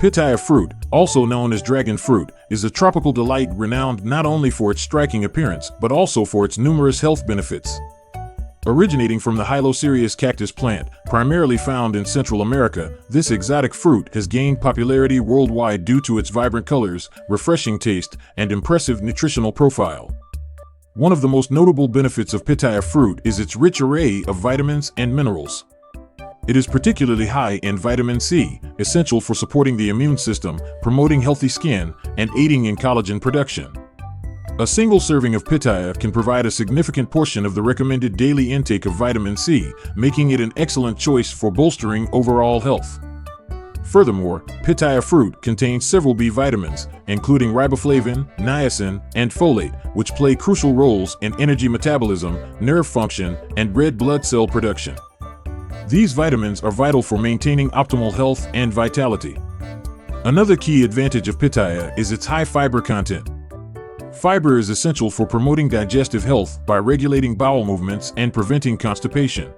Pitaya fruit, also known as dragon fruit, is a tropical delight renowned not only for its striking appearance but also for its numerous health benefits. Originating from the Hylocereus cactus plant, primarily found in Central America, this exotic fruit has gained popularity worldwide due to its vibrant colors, refreshing taste, and impressive nutritional profile. One of the most notable benefits of pitaya fruit is its rich array of vitamins and minerals. It is particularly high in vitamin C, essential for supporting the immune system, promoting healthy skin, and aiding in collagen production. A single serving of pitaya can provide a significant portion of the recommended daily intake of vitamin C, making it an excellent choice for bolstering overall health. Furthermore, pitaya fruit contains several B vitamins, including riboflavin, niacin, and folate, which play crucial roles in energy metabolism, nerve function, and red blood cell production. These vitamins are vital for maintaining optimal health and vitality. Another key advantage of pitaya is its high fiber content. Fiber is essential for promoting digestive health by regulating bowel movements and preventing constipation.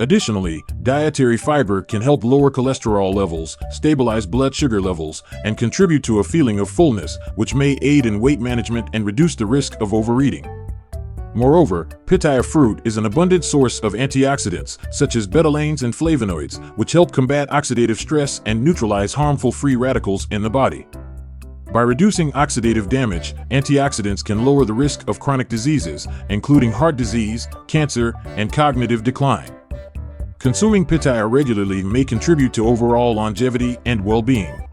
Additionally, dietary fiber can help lower cholesterol levels, stabilize blood sugar levels, and contribute to a feeling of fullness, which may aid in weight management and reduce the risk of overeating. Moreover, pitaya fruit is an abundant source of antioxidants, such as betalains and flavonoids, which help combat oxidative stress and neutralize harmful free radicals in the body. By reducing oxidative damage, antioxidants can lower the risk of chronic diseases, including heart disease, cancer, and cognitive decline. Consuming pitaya regularly may contribute to overall longevity and well-being.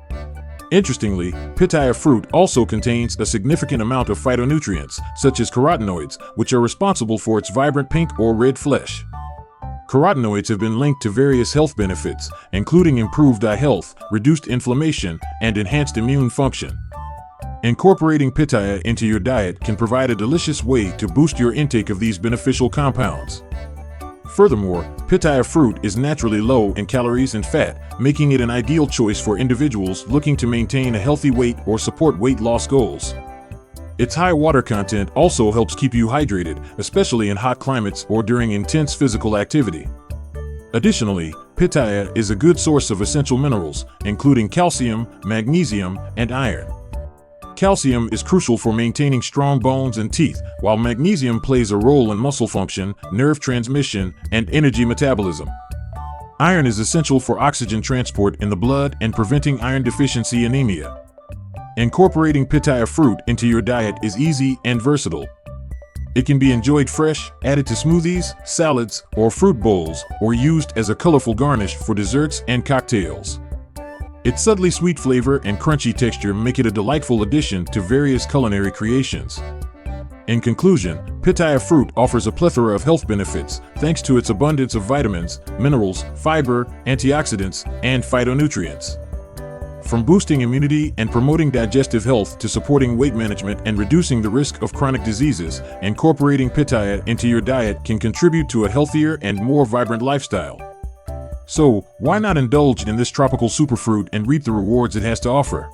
Interestingly, pitaya fruit also contains a significant amount of phytonutrients, such as carotenoids, which are responsible for its vibrant pink or red flesh. Carotenoids have been linked to various health benefits, including improved eye health, reduced inflammation, and enhanced immune function. Incorporating pitaya into your diet can provide a delicious way to boost your intake of these beneficial compounds. Furthermore, pitaya fruit is naturally low in calories and fat, making it an ideal choice for individuals looking to maintain a healthy weight or support weight loss goals. Its high water content also helps keep you hydrated, especially in hot climates or during intense physical activity. Additionally, pitaya is a good source of essential minerals, including calcium, magnesium, and iron. Calcium is crucial for maintaining strong bones and teeth, while magnesium plays a role in muscle function, nerve transmission, and energy metabolism. Iron is essential for oxygen transport in the blood and preventing iron deficiency anemia. Incorporating pitaya fruit into your diet is easy and versatile. It can be enjoyed fresh, added to smoothies, salads, or fruit bowls, or used as a colorful garnish for desserts and cocktails. Its subtly sweet flavor and crunchy texture make it a delightful addition to various culinary creations. In conclusion, pitaya fruit offers a plethora of health benefits thanks to its abundance of vitamins, minerals, fiber, antioxidants, and phytonutrients. From boosting immunity and promoting digestive health to supporting weight management and reducing the risk of chronic diseases, incorporating pitaya into your diet can contribute to a healthier and more vibrant lifestyle. So, why not indulge in this tropical superfruit and reap the rewards it has to offer?